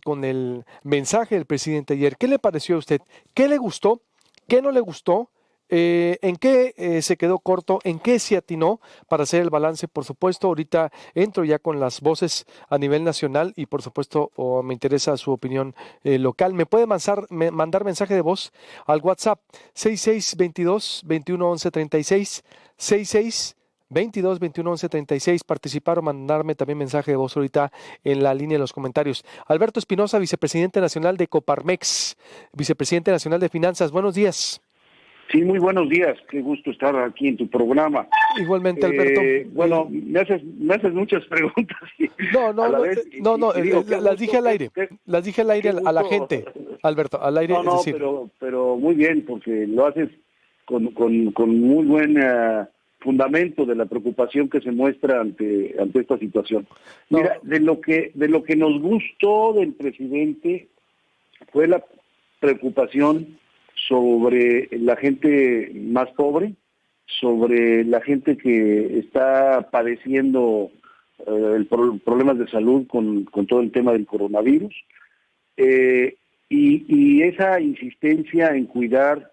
con el mensaje del presidente ayer. ¿Qué le pareció a usted? ¿Qué le gustó? ¿Qué no le gustó? ¿En qué se quedó corto? ¿En qué se atinó para hacer el balance? Por supuesto, ahorita entro ya con las voces a nivel nacional y por supuesto me interesa su opinión local. ¿Me puede mandar mensaje de voz al WhatsApp 6622-211136, 6622-211136, participar o mandarme también mensaje de voz ahorita en la línea de los comentarios? Alberto Espinosa, vicepresidente nacional de Coparmex, vicepresidente nacional de Finanzas. Buenos días. Sí, muy buenos días. Qué gusto estar aquí en tu programa. Igualmente, Alberto. Bueno, me haces muchas preguntas. No, Digo, las dije al aire. Las dije al aire a la gusto. gente, Alberto, al aire, es No, decir. pero muy bien, porque lo haces con muy buen fundamento de la preocupación que se muestra ante esta situación. No. Mira, de lo que nos gustó del presidente fue la preocupación sobre la gente más pobre, sobre la gente que está padeciendo problemas de salud con todo el tema del coronavirus, y esa insistencia en cuidar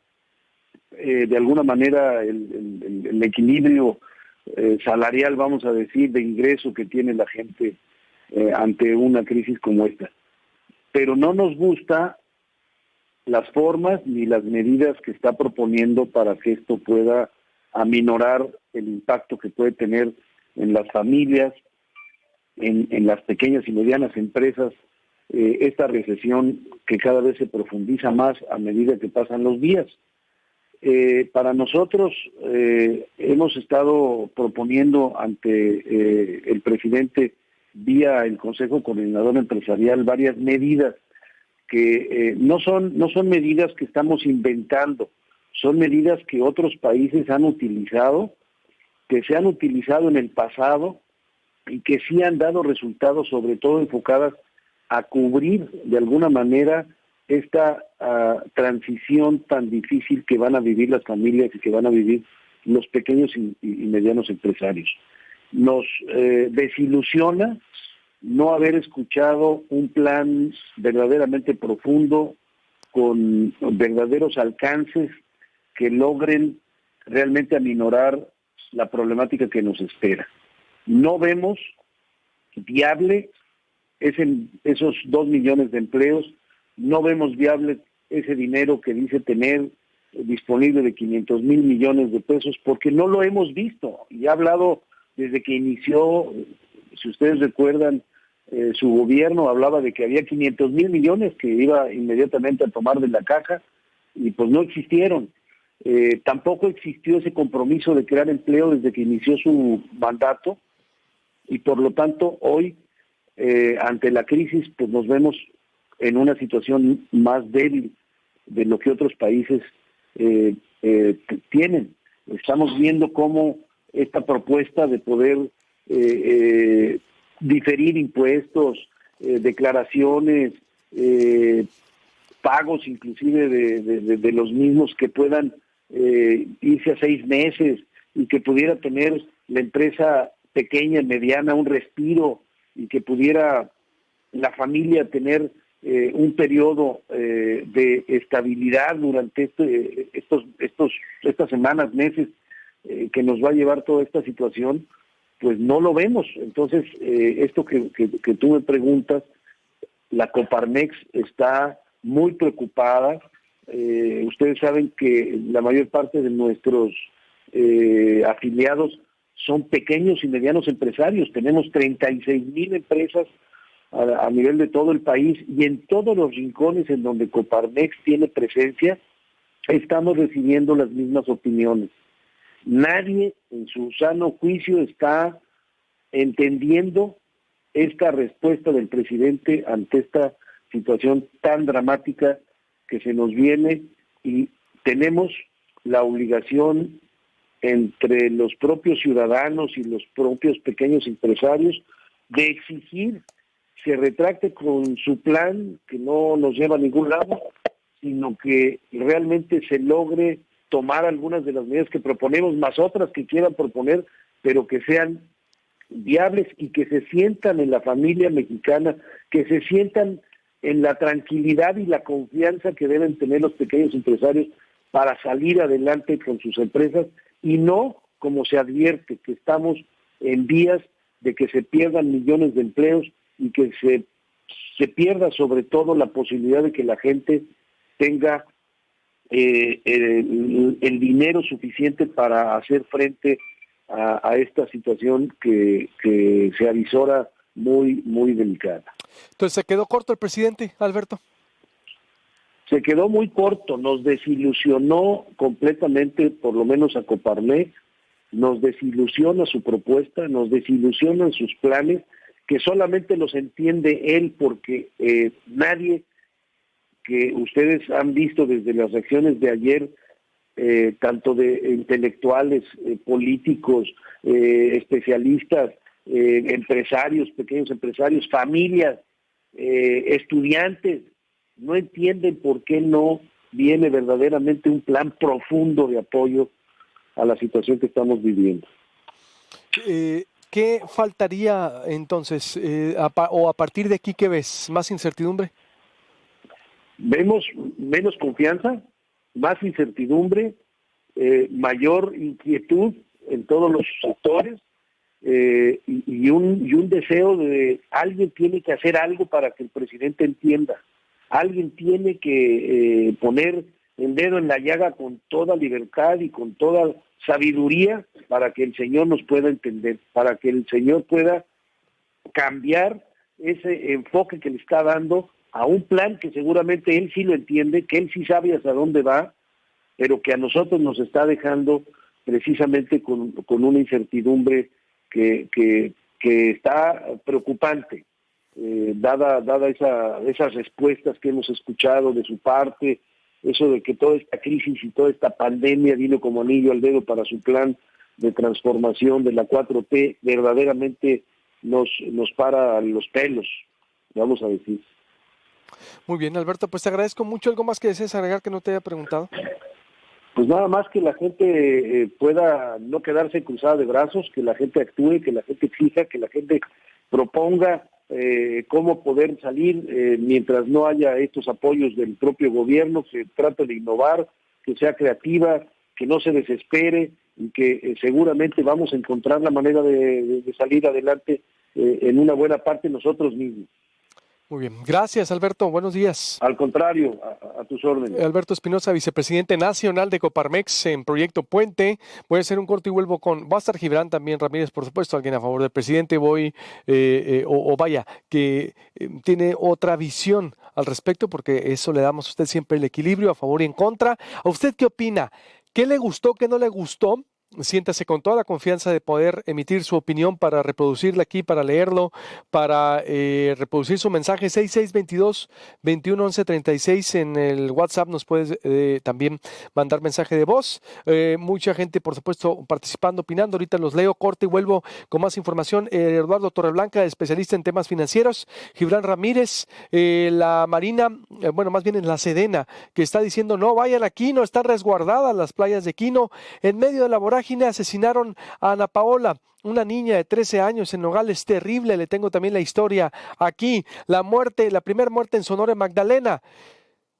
de alguna manera el equilibrio salarial, vamos a decir, de ingreso que tiene la gente ante una crisis como esta. Pero no nos gusta las formas ni las medidas que está proponiendo para que esto pueda aminorar el impacto que puede tener en las familias, en las pequeñas y medianas empresas, esta recesión que cada vez se profundiza más a medida que pasan los días. Para nosotros hemos estado proponiendo ante el presidente vía el Consejo Coordinador Empresarial varias medidas que no son medidas que estamos inventando, son medidas que otros países han utilizado, que se han utilizado en el pasado y que sí han dado resultados, sobre todo enfocadas a cubrir de alguna manera esta transición tan difícil que van a vivir las familias y que van a vivir los pequeños y medianos empresarios. Nos desilusiona no haber escuchado un plan verdaderamente profundo, con verdaderos alcances que logren realmente aminorar la problemática que nos espera. No vemos viable esos 2 millones de empleos, no vemos viable ese dinero que dice tener disponible de 500,000 millones de pesos, porque no lo hemos visto. Y ha hablado desde que inició, si ustedes recuerdan, su gobierno hablaba de que había 500,000 millones que iba inmediatamente a tomar de la caja, y pues no existieron. Tampoco existió ese compromiso de crear empleo desde que inició su mandato, y por lo tanto hoy, ante la crisis, pues nos vemos en una situación más débil de lo que otros países tienen. Estamos viendo cómo esta propuesta de poder diferir impuestos, declaraciones, pagos inclusive de los mismos que puedan irse a 6 meses y que pudiera tener la empresa pequeña y mediana un respiro y que pudiera la familia tener un periodo de estabilidad durante estas semanas, meses que nos va a llevar toda esta situación, pues no lo vemos. Entonces, esto que tú me preguntas, la Coparmex está muy preocupada. Ustedes saben que la mayor parte de nuestros afiliados son pequeños y medianos empresarios. Tenemos 36,000 empresas a nivel de todo el país, y en todos los rincones en donde Coparmex tiene presencia, estamos recibiendo las mismas opiniones. Nadie en su sano juicio está entendiendo esta respuesta del presidente ante esta situación tan dramática que se nos viene, y tenemos la obligación entre los propios ciudadanos y los propios pequeños empresarios de exigir se retracte con su plan, que no nos lleva a ningún lado, sino que realmente se logre tomar algunas de las medidas que proponemos, más otras que quieran proponer, pero que sean viables y que se sientan en la familia mexicana, que se sientan en la tranquilidad y la confianza que deben tener los pequeños empresarios para salir adelante con sus empresas, y no como se advierte que estamos en vías de que se pierdan millones de empleos y que se pierda sobre todo la posibilidad de que la gente tenga el dinero suficiente para hacer frente a esta situación que se avisora muy, muy delicada. Entonces, ¿se quedó corto el presidente, Alberto? Se quedó muy corto, nos desilusionó completamente, por lo menos a Coparmex, nos desilusiona su propuesta, nos desilusionan sus planes, que solamente los entiende él, porque nadie que ustedes han visto desde las reacciones de ayer, tanto de intelectuales, políticos, especialistas, empresarios, pequeños empresarios, familias, estudiantes, no entienden por qué no viene verdaderamente un plan profundo de apoyo a la situación que estamos viviendo. ¿Qué faltaría entonces? ¿O a partir de aquí qué ves? ¿Más incertidumbre? Vemos menos confianza, más incertidumbre, mayor inquietud en todos los sectores, y un deseo de alguien tiene que hacer algo para que el presidente entienda. Alguien tiene que poner el dedo en la llaga con toda libertad y con toda sabiduría para que el Señor nos pueda entender, para que el Señor pueda cambiar ese enfoque que le está dando a un plan que seguramente él sí lo entiende, que él sí sabe hacia dónde va, pero que a nosotros nos está dejando precisamente con una incertidumbre que está preocupante, dada esas respuestas que hemos escuchado de su parte, eso de que toda esta crisis y toda esta pandemia vino como anillo al dedo para su plan de transformación de la 4T, verdaderamente nos para los pelos, vamos a decir. Muy bien, Alberto, pues te agradezco mucho. ¿Algo más que desees agregar que no te haya preguntado? Pues nada más que la gente pueda no quedarse cruzada de brazos, que la gente actúe, que la gente exija, que la gente proponga cómo poder salir mientras no haya estos apoyos del propio gobierno, que trate de innovar, que sea creativa, que no se desespere y que seguramente vamos a encontrar la manera de salir adelante en una buena parte nosotros mismos. Muy bien. Gracias, Alberto. Buenos días. Al contrario, a tus órdenes. Alberto Espinosa, vicepresidente nacional de Coparmex en Proyecto Puente. Voy a hacer un corte y vuelvo con... Va a estar Gibran también, Ramírez, por supuesto, alguien a favor del presidente. Vaya, que tiene otra visión al respecto, porque eso le damos a usted siempre el equilibrio, a favor y en contra. ¿A usted qué opina? ¿Qué le gustó, qué no le gustó? Siéntase con toda la confianza de poder emitir su opinión para reproducirla aquí, para leerlo, para reproducir su mensaje. 6622-211136 en el WhatsApp. Nos puedes también mandar mensaje de voz. Mucha gente, por supuesto, participando, opinando. Ahorita los leo, corte y vuelvo con más información. Eduardo Torreblanca, especialista en temas financieros. Gibran Ramírez, la Marina, más bien en la Sedena, que está diciendo no vayan a Quino, están resguardadas las playas de Quino. En medio de la vorágine asesinaron a Ana Paola, una niña de 13 años en Nogales, terrible. Le tengo también la historia aquí. La primera muerte en Sonora, Magdalena.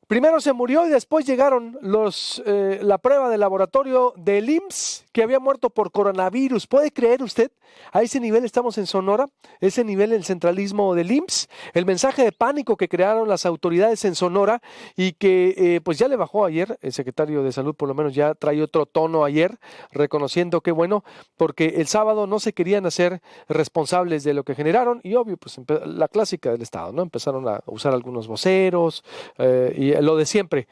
Primero se murió y después llegaron la prueba de laboratorio del IMSS que había muerto por coronavirus. ¿Puede creer usted? A ese nivel estamos en Sonora, ese nivel el centralismo del IMSS, el mensaje de pánico que crearon las autoridades en Sonora y que pues ya le bajó ayer. El secretario de Salud por lo menos ya trae otro tono ayer, reconociendo que bueno, porque el sábado no se querían hacer responsables de lo que generaron y obvio, pues la clásica del Estado, ¿no? Empezaron a usar algunos voceros y lo de siempre,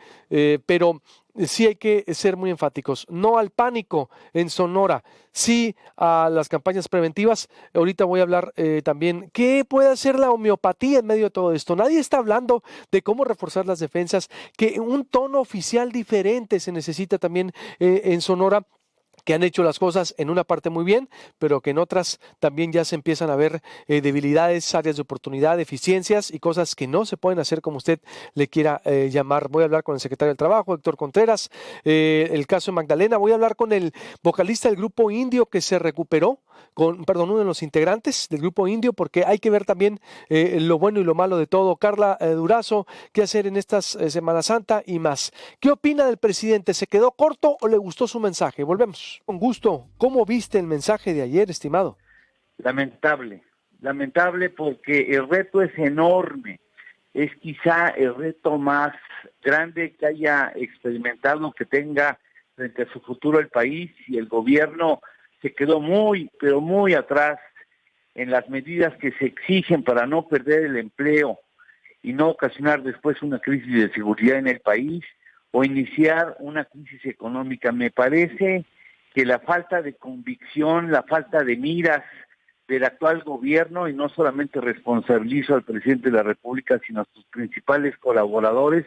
pero sí hay que ser muy enfáticos, no al pánico en Sonora, sí a las campañas preventivas. Ahorita voy a hablar también qué puede hacer la homeopatía en medio de todo esto. Nadie está hablando de cómo reforzar las defensas, que un tono oficial diferente se necesita también en Sonora, que han hecho las cosas en una parte muy bien, pero que en otras también ya se empiezan a ver debilidades, áreas de oportunidad, deficiencias y cosas que no se pueden hacer como usted le quiera llamar. Voy a hablar con el secretario del Trabajo, Héctor Contreras, el caso de Magdalena. Voy a hablar con el vocalista del grupo Indio que se recuperó uno de los integrantes del Grupo Indio, porque hay que ver también lo bueno y lo malo de todo. Carla Durazo, ¿qué hacer en esta Semana Santa y más? ¿Qué opina del presidente? ¿Se quedó corto o le gustó su mensaje? Volvemos. Con gusto. ¿Cómo viste el mensaje de ayer, estimado? Lamentable porque el reto es enorme. Es quizá el reto más grande que haya experimentado, que tenga frente a su futuro el país, y el gobierno se quedó muy, pero muy atrás en las medidas que se exigen para no perder el empleo y no ocasionar después una crisis de seguridad en el país o iniciar una crisis económica. Me parece que la falta de convicción, la falta de miras del actual gobierno, y no solamente responsabilizo al presidente de la República, sino a sus principales colaboradores,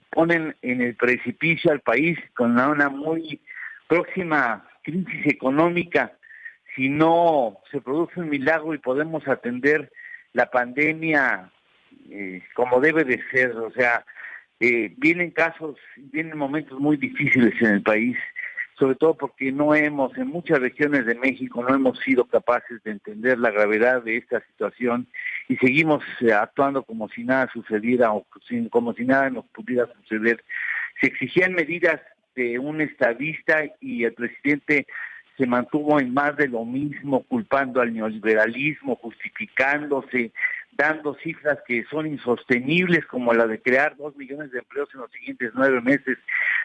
ponen en el precipicio al país con una muy próxima crisis económica. Si no se produce un milagro y podemos atender la pandemia como debe de ser, o sea, vienen momentos muy difíciles en el país, sobre todo porque en muchas regiones de México no hemos sido capaces de entender la gravedad de esta situación y seguimos actuando como si nada sucediera o como si nada nos pudiera suceder. Se exigían medidas de un estadista y el presidente se mantuvo en más de lo mismo, culpando al neoliberalismo, justificándose, dando cifras que son insostenibles, como la de crear 2 millones de empleos en los siguientes 9 meses.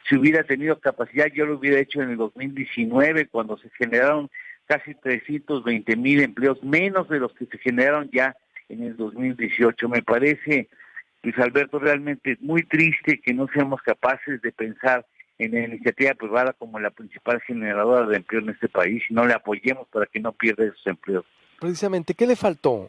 Si hubiera tenido capacidad, yo lo hubiera hecho en el 2019, cuando se generaron casi 320,000 empleos, menos de los que se generaron ya en el 2018. Me parece, Luis Alberto, realmente muy triste que no seamos capaces de pensar en la iniciativa privada como la principal generadora de empleo en este país y no le apoyemos para que no pierda esos empleos. Precisamente, ¿qué le faltó,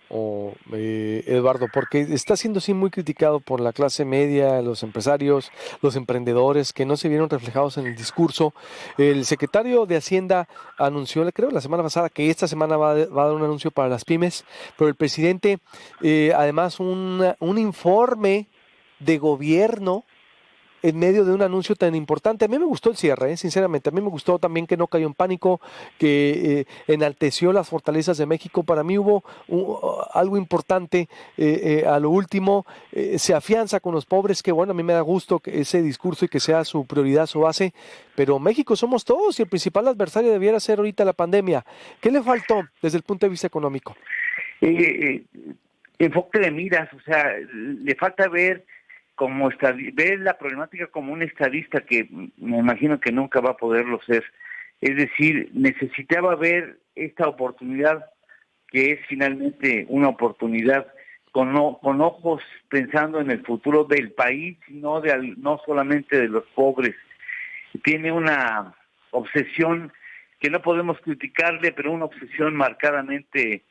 Eduardo? Porque está siendo sí muy criticado por la clase media, los empresarios, los emprendedores, que no se vieron reflejados en el discurso. El secretario de Hacienda anunció, creo, la semana pasada, que esta semana va a dar un anuncio para las pymes, pero el presidente, además, un informe de gobierno en medio de un anuncio tan importante. A mí me gustó el cierre, sinceramente. A mí me gustó también que no cayó en pánico, que enalteció las fortalezas de México. Para mí hubo algo importante a lo último. Se afianza con los pobres, que bueno, a mí me da gusto que ese discurso y que sea su prioridad, su base. Pero México somos todos y el principal adversario debiera ser ahorita la pandemia. ¿Qué le faltó desde el punto de vista económico? Enfoque de miras, o sea, le falta ver la problemática como un estadista, que me imagino que nunca va a poderlo ser. Es decir, necesitaba ver esta oportunidad, que es finalmente una oportunidad con ojos pensando en el futuro del país, no solamente de los pobres. Tiene una obsesión que no podemos criticarle, pero una obsesión marcadamente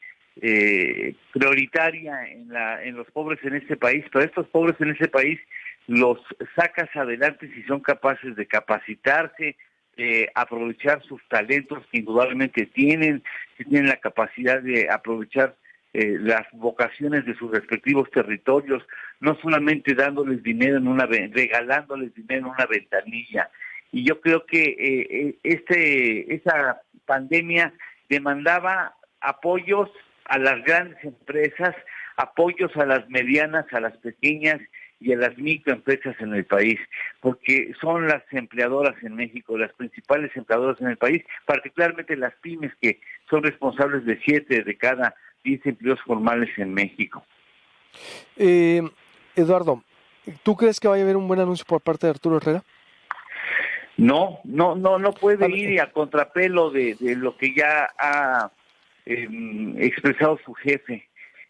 prioritaria en los pobres en este país. Pero estos pobres en este país los sacas adelante si son capaces de capacitarse, aprovechar sus talentos que indudablemente tienen, si tienen la capacidad de aprovechar las vocaciones de sus respectivos territorios, no solamente dándoles dinero regalándoles dinero en una ventanilla. Y yo creo que esa pandemia demandaba apoyos a las grandes empresas, apoyos a las medianas, a las pequeñas y a las microempresas en el país, porque son las empleadoras en México, las principales empleadoras en el país, particularmente las pymes, que son responsables de 7 de cada 10 empleos formales en México. Eduardo, ¿tú crees que vaya a haber un buen anuncio por parte de Arturo Herrera? No puede ir a contrapelo de lo que ya ha expresado su jefe.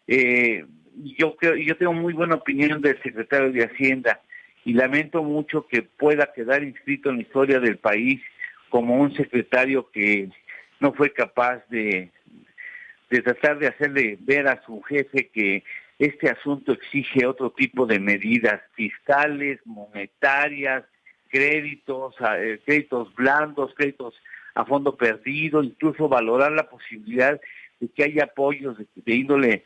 Yo tengo muy buena opinión del secretario de Hacienda y lamento mucho que pueda quedar inscrito en la historia del país como un secretario que no fue capaz de tratar de hacerle ver a su jefe que este asunto exige otro tipo de medidas fiscales, monetarias, créditos blandos, créditos a fondo perdido, incluso valorar la posibilidad de que haya apoyos de índole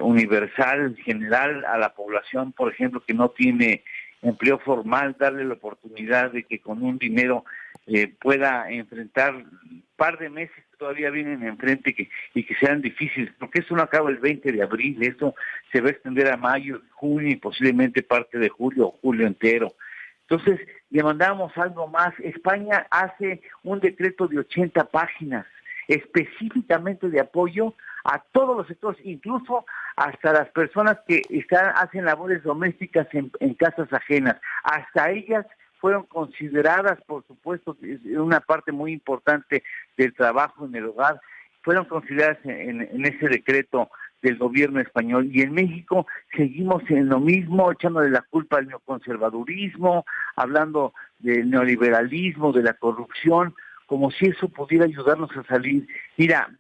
universal, general, a la población, por ejemplo, que no tiene empleo formal, darle la oportunidad de que con un dinero pueda enfrentar un par de meses todavía vienen enfrente y que sean difíciles, porque esto no acaba el 20 de abril, esto se va a extender a mayo, junio y posiblemente parte de julio o julio entero. Entonces, demandamos algo más. España hace un decreto de 80 páginas, específicamente de apoyo a todos los sectores, incluso hasta las personas que hacen labores domésticas en casas ajenas. Hasta ellas fueron consideradas, por supuesto, una parte muy importante del trabajo en el hogar, fueron consideradas en ese decreto del gobierno español. Y en México seguimos en lo mismo, echándole la culpa al neoconservadurismo, hablando del neoliberalismo, de la corrupción, como si eso pudiera ayudarnos a salir. Mira,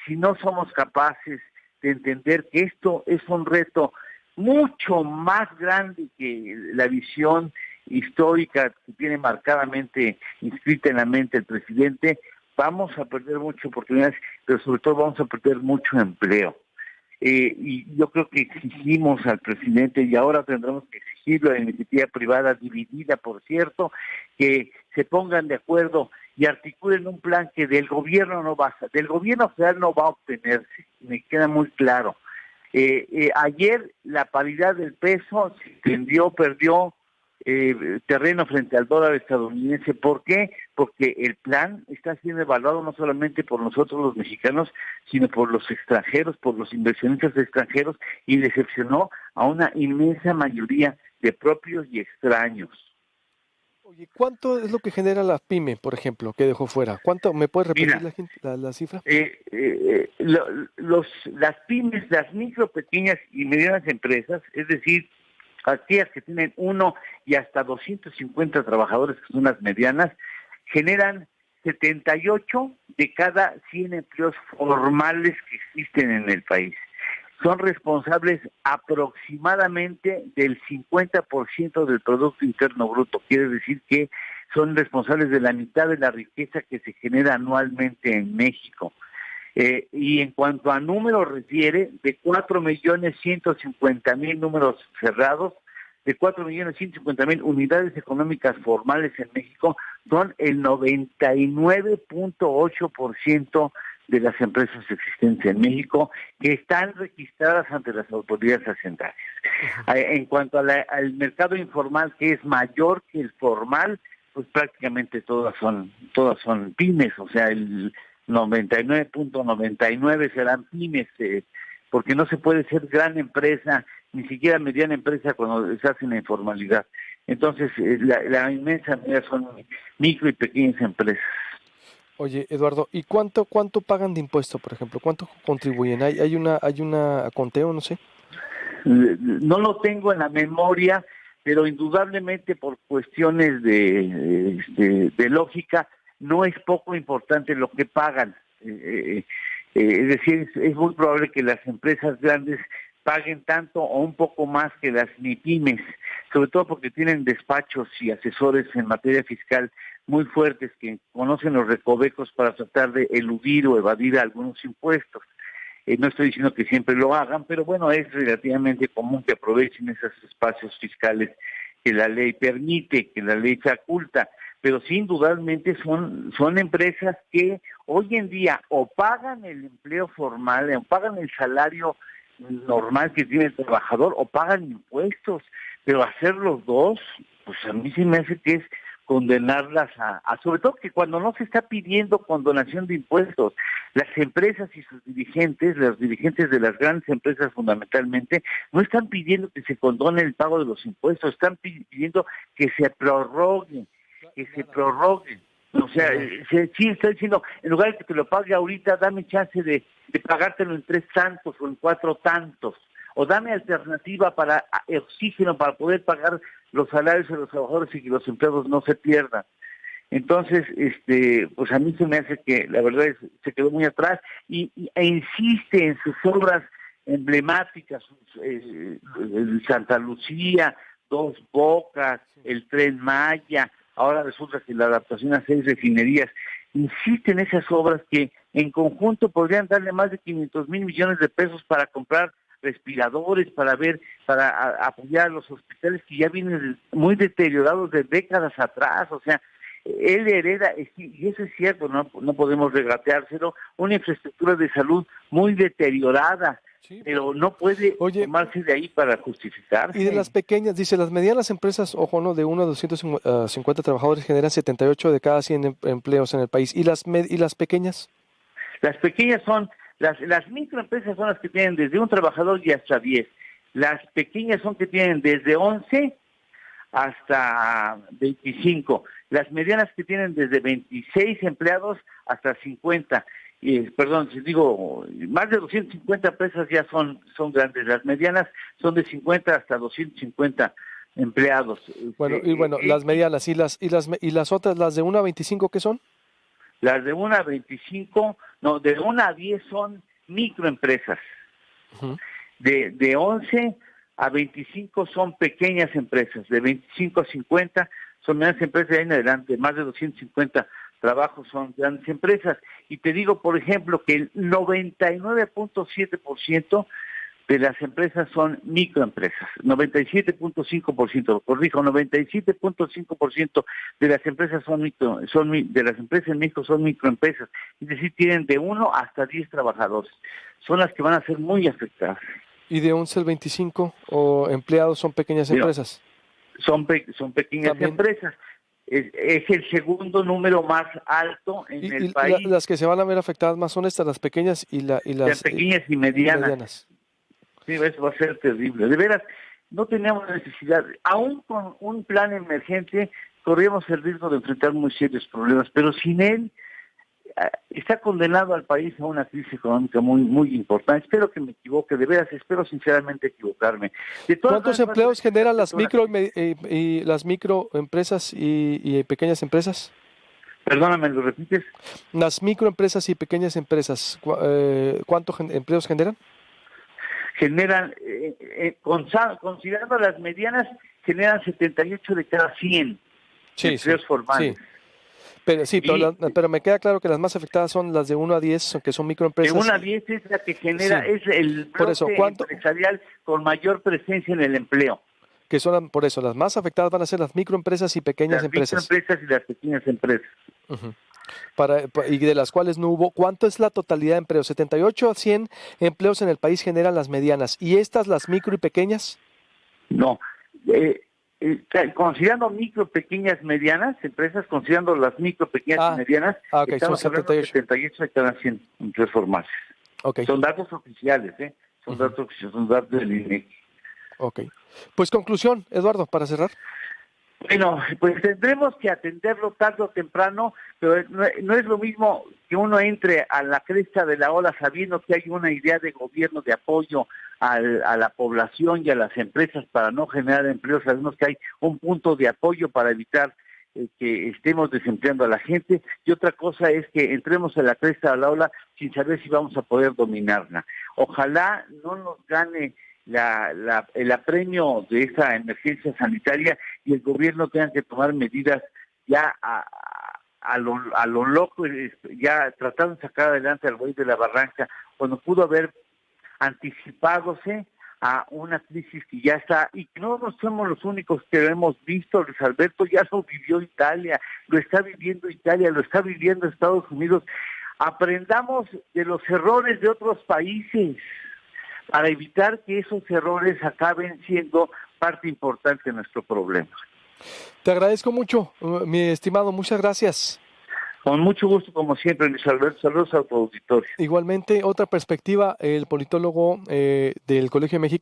si no somos capaces de entender que esto es un reto mucho más grande que la visión histórica que tiene marcadamente inscrita en la mente el presidente, vamos a perder muchas oportunidades, pero sobre todo vamos a perder mucho empleo. Y yo creo que exigimos al presidente, y ahora tendremos que exigirlo a la iniciativa privada dividida, por cierto, que se pongan de acuerdo y articulen un plan que del gobierno del gobierno federal no va a obtenerse, me queda muy claro. Ayer la paridad del peso se perdió terreno frente al dólar estadounidense. ¿Por qué? Porque el plan está siendo evaluado no solamente por nosotros los mexicanos, sino por los extranjeros, por los inversionistas extranjeros, y decepcionó a una inmensa mayoría de propios y extraños. Oye, ¿cuánto es lo que genera la pyme, por ejemplo, que dejó fuera? ¿Cuánto? ¿Me puedes repetir la cifra? Las pymes, las micro, pequeñas y medianas empresas, es decir, aquellas que tienen 1 y hasta 250 trabajadores, que son las medianas, generan 78 de cada 100 empleos formales que existen en el país. Son responsables aproximadamente del 50% del Producto Interno Bruto. Quiere decir que son responsables de la mitad de la riqueza que se genera anualmente en México. Y en cuanto a números refiere, de 4.150.000 números cerrados, de 4.150.000 unidades económicas formales en México, son el 99.8% de las empresas existentes en México que están registradas ante las autoridades hacendarias. En cuanto al mercado informal, que es mayor que el formal, pues prácticamente todas son pymes, o sea, el 99.99 serán pymes, porque no se puede ser gran empresa, ni siquiera mediana empresa cuando se hace en la informalidad. Entonces, la inmensa mayoría son micro y pequeñas empresas. Oye, Eduardo, ¿y cuánto pagan de impuesto, por ejemplo? ¿Cuánto contribuyen? ¿Hay una conteo, no sé? No lo tengo en la memoria, pero indudablemente por cuestiones de lógica, no es poco importante lo que pagan. Es decir, es muy probable que las empresas grandes paguen tanto o un poco más que las MIPYMES, sobre todo porque tienen despachos y asesores en materia fiscal muy fuertes que conocen los recovecos para tratar de eludir o evadir algunos impuestos. No estoy diciendo que siempre lo hagan, pero bueno, es relativamente común que aprovechen esos espacios fiscales que la ley permite, que la ley faculta, pero sí indudablemente son empresas que hoy en día o pagan el empleo formal, o pagan el salario normal que tiene el trabajador, o pagan impuestos, pero hacer los dos, pues a mí sí me hace que es condenarlas sobre todo que cuando no se está pidiendo condonación de impuestos, las empresas y sus dirigentes, los dirigentes de las grandes empresas fundamentalmente, no están pidiendo que se condone el pago de los impuestos, están pidiendo que se prorroguen, O sea, sí está diciendo, en lugar de que te lo pague ahorita, dame chance de pagártelo en 3 tantos o en 4 tantos, o dame alternativa para oxígeno para poder pagar los salarios de los trabajadores y que los empleados no se pierdan. Entonces, pues a mí se me hace que la verdad se quedó muy atrás e insiste en sus obras emblemáticas, el Santa Lucía, Dos Bocas, el Tren Maya, ahora resulta que la adaptación a 6 refinerías, insiste en esas obras que en conjunto podrían darle más de 500,000 millones de pesos para comprar respiradores, para apoyar a los hospitales que ya vienen muy deteriorados de décadas atrás. O sea, él hereda, y eso es cierto, no podemos regateárselo, una infraestructura de salud muy deteriorada, sí, pero no puede tomarse de ahí para justificarse. Y de las pequeñas, dice, las medianas empresas, ojo, ¿no? De 1 a 250 trabajadores generan 78 de cada 100 empleos en el país. ¿Y las pequeñas? Las pequeñas son, las microempresas son las que tienen desde un trabajador y hasta 10. Las pequeñas son que tienen desde 11 hasta 25. Las medianas que tienen desde 26 empleados hasta 50. Perdón, si digo, más de 250 empresas ya son grandes. Las medianas son de 50 hasta 250 empleados. Bueno, las medianas y las otras, las de 1 a 25, ¿qué son? Las de 1 a 25, no, de 1 a 10 son microempresas. Uh-huh. De 11 a 25 son pequeñas empresas. De 25 a 50 son medianas empresas, y ahí en adelante, más de 250 trabajos son grandes empresas. Y te digo, por ejemplo, que el 99.7% de las empresas son microempresas. 97.5%, corrijo, 97.5% de las empresas de las empresas en México son microempresas. Es decir, tienen de 1 hasta 10 trabajadores. Son las que van a ser muy afectadas. ¿Y de 11 al 25 o empleados son pequeñas empresas? Son pequeñas empresas. Es el segundo número más alto en el país. Las que se van a ver afectadas más son estas, las pequeñas las pequeñas y medianas. Sí, eso va a ser terrible. De veras, no teníamos necesidad. Aún con un plan emergente, corríamos el riesgo de enfrentar muy serios problemas, pero sin él está condenado al país a una crisis económica muy, muy importante. Espero que me equivoque, de veras, espero sinceramente equivocarme. ¿Cuántos empleos generan las microempresas y pequeñas empresas? Perdóname, ¿lo repites? Las microempresas y pequeñas empresas, ¿cuántos empleos generan? Generan, considerando las medianas, generan 78 de cada 100 empleos formales. Sí. Pero me queda claro que las más afectadas son las de 1 a 10, que son microempresas. De 1 a 10 es la que genera, es el bloque empresarial con mayor presencia en el empleo. Que son, por eso, las más afectadas van a ser las microempresas y pequeñas empresas. Las microempresas y las pequeñas empresas. Uh-huh. Y de las cuales no hubo. ¿Cuánto es la totalidad de empleos? 78 a 100 empleos en el país generan las medianas. ¿Y estas, las micro y pequeñas? No. Considerando micro, pequeñas, medianas empresas, considerando las micro, pequeñas y medianas, son 78 de cada 100 empleos formales. Okay. Son datos oficiales, son datos del INEGI. Ok. Pues conclusión, Eduardo, para cerrar. Bueno, pues tendremos que atenderlo tarde o temprano, pero no es lo mismo que uno entre a la cresta de la ola sabiendo que hay una idea de gobierno de apoyo a la población y a las empresas para no generar empleo. Sabemos que hay un punto de apoyo para evitar que estemos desempleando a la gente, y otra cosa es que entremos a la cresta de la ola sin saber si vamos a poder dominarla. Ojalá no nos gane el apremio de esta emergencia sanitaria y el gobierno tenga que tomar medidas ya a lo loco, ya tratando de sacar adelante al güey de la barranca, cuando pudo haber anticipadose a una crisis que ya está, y no somos los únicos que lo hemos visto. Luis Alberto, ya lo vivió Italia, lo está viviendo Estados Unidos. Aprendamos de los errores de otros países para evitar que esos errores acaben siendo parte importante de nuestro problema. Te agradezco mucho, mi estimado, muchas gracias. Con mucho gusto, como siempre, Luis Alberto. Saludos a tu auditorio. Igualmente, otra perspectiva, el politólogo del Colegio de México.